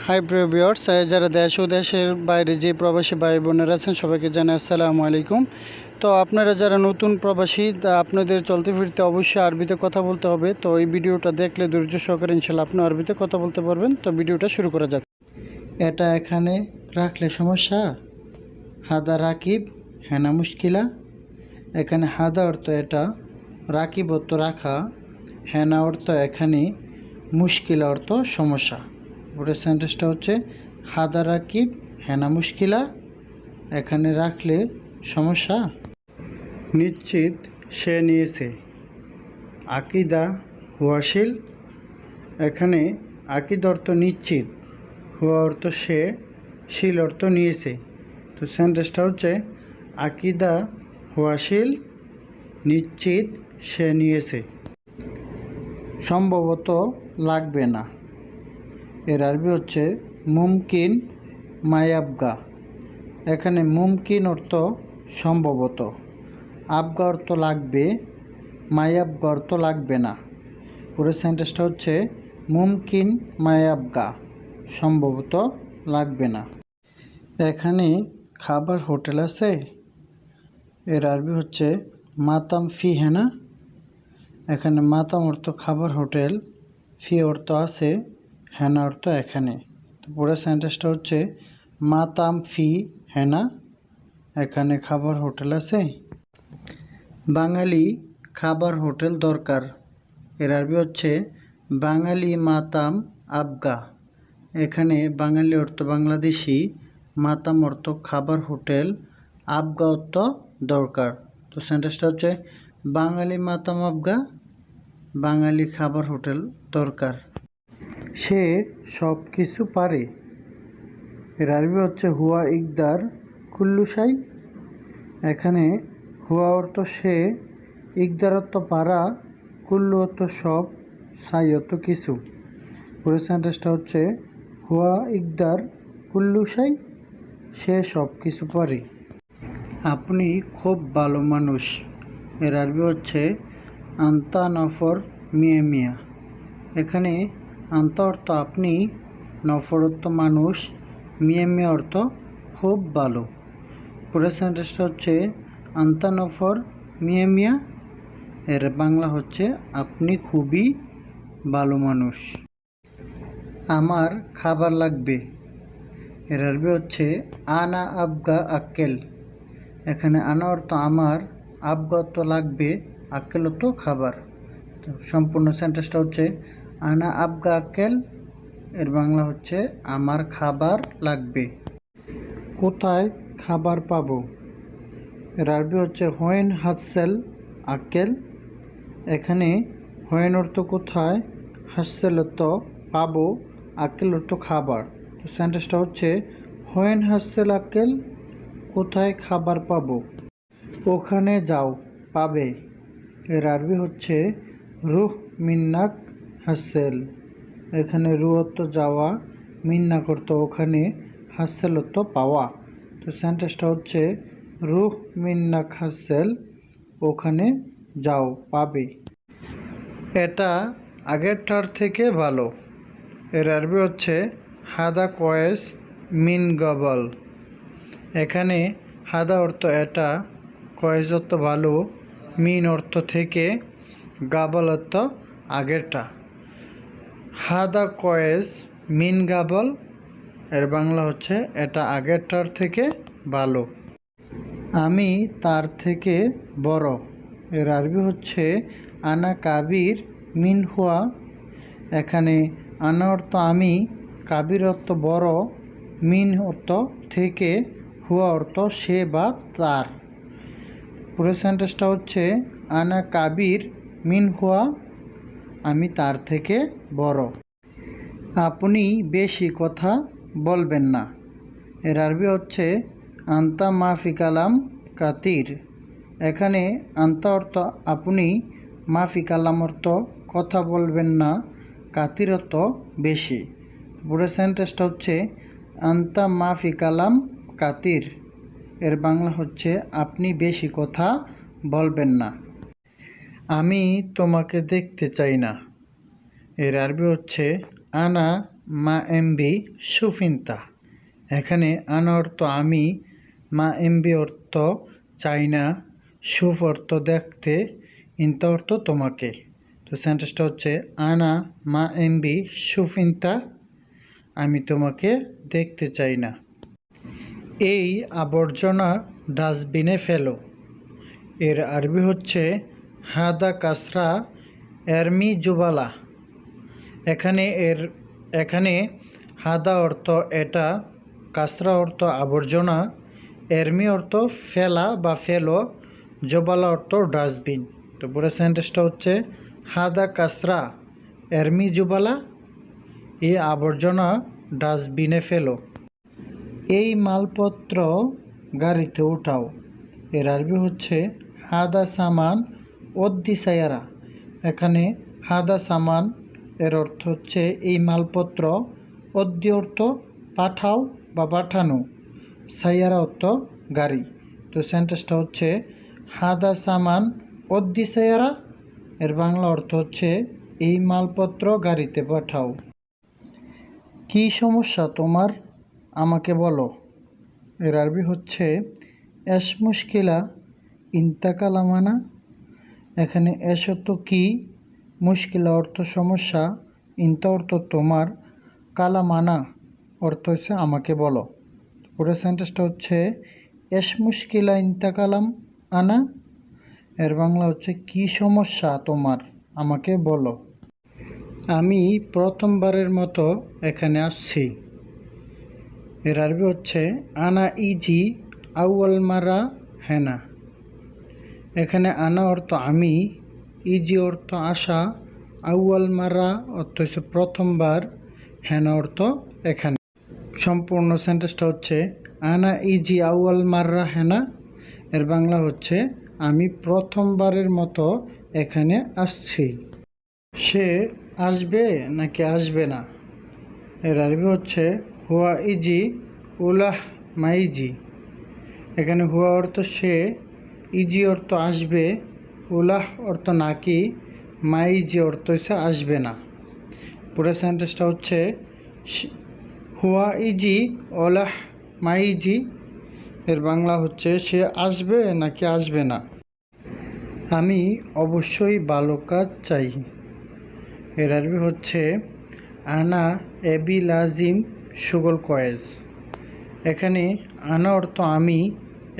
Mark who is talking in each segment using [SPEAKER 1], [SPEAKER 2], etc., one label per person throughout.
[SPEAKER 1] High প্রিয় viewers, যারা দেশ ও দেশের বাইরে যে প্রবাসী ভাই বোনেরা আছেন সবাইকে জানাই আসসালামু আলাইকুম। তো আপনারা যারা নতুন প্রবাসী আপনাদের চলতে ফিরতে অবশ্যই আরবিতে কথা বলতে হবে। তো এই ভিডিওটা দেখলে ধৈর্য সহকারে ইনশাল্লাহ আপনি আরবিতে কথা বলতে পারবেন। তো ভিডিওটা শুরু করা যাক। এটা এখানে রাখলে সমস্যা? হাদা রাকিব হেনা মুশকিলা। এখানে হাদা অর্থ এটা, রাকিব অর্থ রাখা, হেনা অর্থ এখানে, মুশকিলা অর্থ সমস্যা। পুরো সেন্টেন্সটা হচ্ছে হাদা রাকিব হেনা মুশকিলা, এখানে রাখলে সমস্যা। নিশ্চিত সে নিয়েছে। আকিদা হুয়াশিল, এখানে আকিদ অর্থ নিশ্চিত, হুয়া অর্থ সে, শিল অর্থ নিয়েছে। তো সেন্টেন্সটা হচ্ছে আকিদা হুয়াশিল, নিশ্চিত সে নিয়েছে। সম্ভবত লাগবে না, এর আরবি হচ্ছে মুমকিন মায়াবগা। এখানে মুমকিন অর্থ সম্ভবত, আবগা অর্থ লাগবে, মায়াবগা অর্থ লাগবে না। পুরো সেন্টেন্সটা হচ্ছে মুমকিন মায়াবগা, সম্ভবত লাগবে না। এখানে খাবার হোটেল আছে, এর আরবি হচ্ছে মাতাম ফি হেনা। এখানে মাতাম অর্থ খাবার হোটেল, ফি অর্থ আছে, হেনা অর্থ এখানে। তো পুরো সেন্টেন্সটা হচ্ছে মাতাম ফি হেনা, এখানে খাবার হোটেল আছে। বাঙালি খাবার হোটেল দরকার, এর আরবি হচ্ছে বাঙালি মাতাম আবগা। এখানে বাঙালি অর্থ বাংলাদেশি, মাতাম অর্থ খাবার হোটেল, আবগা অর্থ দরকার। তো সেন্টেন্সটা হচ্ছে বাঙালি মাতাম আবগা, বাঙালি খাবার হোটেল দরকার। সে সব কিছু পারে, এর আরবি হচ্ছে হুয়া ইকদার কুল্লুসাই। এখানে হুয়া অর্থ সে, ইকদার অর্থ পারা, কুল্লু অর্থ সব, সাই অর্থ কিছু। পুরো সেন্টেন্সটা হচ্ছে হুয়া ইকদার কুল্লুসাই, সে সব কিছু পারে। আপনি খুব ভালো মানুষ, এর আরবি হচ্ছে আন্তা নফর মিয়া মিয়া। এখানে আন্তা অর্থ আপনি, নফর অর্থ মানুষ, মিয়া মিয়া অর্থ খুব ভালো। পুরো সেন্টেন্সটা হচ্ছে আন্তা নফর মিয়া মিয়া, এর বাংলা হচ্ছে আপনি খুবই ভালো মানুষ। আমার খাবার লাগবে, এর আরবি হচ্ছে আনা আবগা আক্কেল। এখানে আনা অর্থ আমার, আবগা অর্থ লাগবে, আক্কেল অর্থ খাবার। তো সম্পূর্ণ সেন্টেন্সটা হচ্ছে আনা আবগা আক্কেল, এর বাংলা হচ্ছে আমার খাবার লাগবে। কোথায় খাবার পাবো, এর আরবি হচ্ছে হোয়েন হাসেল আক্কেল। এখানে হোয়েন অর্থ কোথায়, হাসেল অর্থ পাবো, আক্কেল অর্থ খাবার। তো সেন্টেন্সটা হচ্ছে হোয়েন হাসেল আক্কেল, কোথায় খাবার পাবো। ওখানে যাও পাবে, এর আরবি হচ্ছে রুহ মিন্নাক হাসেল। এখানে রুহ অর্থ যাওয়া, মিন্নাক অর্থ ওখানে, হাসেল অর্থ পাওয়া। তো সেন্টেন্সটা হচ্ছে রুহ মিন্নাক হাসেল, ওখানে যাও পাবে। এটা আগেরটার থেকে ভালো, এর আরবি হচ্ছে হাদা কয়েস মিন গবল। এখানে হাদা অর্থ এটা, কয়েস অর্থ ভালো, মিন অর্থ থেকে, গাবল অর্থ আগেরটা। হাদা কয়েস মিন গাবল, এর বাংলা হচ্ছে এটা আগেরটার থেকে ভালো। আমি তার থেকে বড়, এর আরবি হচ্ছে আনা কাবির মিন হুয়া। এখানে আনা অর্থ আমি, কাবির অর্থ বড়, মিন অর্থ থেকে, হুয়া অর্থ সে বা তার। পুরো সেন্টেন্সটা হচ্ছে আনা কাবির মিন হুয়া, আমি তার থেকে বড়। আপনি বেশি কথা বলবেন না, এর আরবি হচ্ছে আন্তা মাফি কালাম কাতির। এখানে আন্তা অর্থ আপনি, মাফি কালাম অর্থ কথা বলবেন না, কাতির অর্থ বেশি। পুরো সেন্টেন্সটা হচ্ছে আন্তা মাফি কালাম কাতির, এর বাংলা হচ্ছে আপনি বেশি কথা বলবেন না। আমি তোমাকে দেখতে চাই না, এর আরবি হচ্ছে আনা মা এমবি সুফিন্তা। এখানে আনা অর্থ আমি, মা এমবি অর্থ চাই না, সুফ অর্থ দেখতে, ইন্তা অর্থ তোমাকে। তো সেন্টেন্সটা হচ্ছে আনা মা এমবি সুফিন্তা, আমি তোমাকে দেখতে চাই না। এই আবর্জনা ডাস্টবিনে ফেলো। এর আরবি হচ্ছে হাদা কাসরা এরমি জুবালা। এখানে হাদা অর্থ এটা, কাসরা অর্থ আবর্জনা, এরমি অর্থ ফেলা বা ফেলো, জোবালা অর্থ ডাস্টবিন। তো পুরো সেন্টেন্সটা হচ্ছে হাদা কাসরা এরমি জুবালা, এই আবর্জনা ডাস্টবিনে ফেলো। এই মালপত্র গাড়িতে উঠাও। এর আরবি হচ্ছে হাদা সামান ওদ্দি সায়ারা। এখানে হাদা সামান এর অর্থ হচ্ছে এই মালপত্র, ওদ্দি অর্থ পাঠাও বা পাঠানো, সায়ারা অর্থ গাড়ি। তো সেন্টেন্সটা হচ্ছে হাদা সামান ওদ্দি সায়ারা, এর বাংলা অর্থ হচ্ছে এই মালপত্র গাড়িতে পাঠাও। কী সমস্যা তোমার, আমাকে বলো। এর আরবি হচ্ছে এস মুশকিলা ইন্তা কালামানা। এখানে এস অর্থ কি, মুশকিলা অর্থ সমস্যা, ইন্তা অর্থ তোমার, কালামানা অর্থ হচ্ছে আমাকে বলো। পুরো সেন্টেন্সটা হচ্ছে এস মুশকিলা ইন্তা কালাম আনা, এর বাংলা হচ্ছে কি সমস্যা তোমার, আমাকে বলো। আমি প্রথমবারের মতো এখানে আসছি। এর আরবি হচ্ছে আনা ইজি আউয়াল মারা হেনা। এখানে আনা অর্থ আমি, ইজি অর্থ আসা, আউয়াল মারা অর্থ হচ্ছে প্রথমবার, হেনা অর্থ এখানে। সম্পূর্ণ সেন্টেন্সটা হচ্ছে আনা ইজি আউয়াল মাররা হেনা, এর বাংলা হচ্ছে আমি প্রথমবারের মতো এখানে আসছি। সে আসবে নাকি আসবে না। এর আরবি হচ্ছে হুয়া ইজি উলাহ মাইজি। এখানে হুয়া অর্থ সে, ইজি অর্থ আসবে, উলাহ অর্থ নাকি, মাইজি অর্থ হচ্ছে আসবে না। পুরো সেন্টেন্সটা হচ্ছে হুয়া ইজি ওলাহ মাইজি, এর বাংলা হচ্ছে সে আসবে নাকি আসবে না। আমি অবশ্যই ভালো কাজ চাই। এর আরবি হচ্ছে আনা এবি লাজিম সুগল কয়েজ। এখানে আনা অর্থ আমি,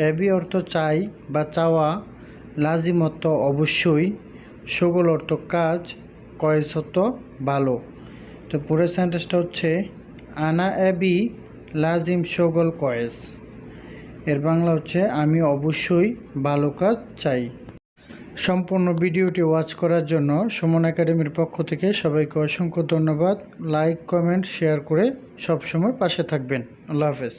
[SPEAKER 1] এবি অর্থ চাই বা চাওয়া, লাজিম অর্থ অবশ্যই, সুগল অর্থ কাজ, কয়েজ অর্থ ভালো। তো পুরো সেন্টেন্সটা হচ্ছে আনা এবি লাজিম সুগল কয়েজ, এর বাংলা হচ্ছে আমি অবশ্যই ভালো কাজ চাই। সম্পূর্ণ ভিডিওটি ওয়াচ করার জন্য সুমন একাডেমির পক্ষ থেকে সবাইকে অসংখ্য ধন্যবাদ। লাইক, কমেন্ট, শেয়ার করে সবসময় পাশে থাকবেন। আল্লাহ হাফেজ।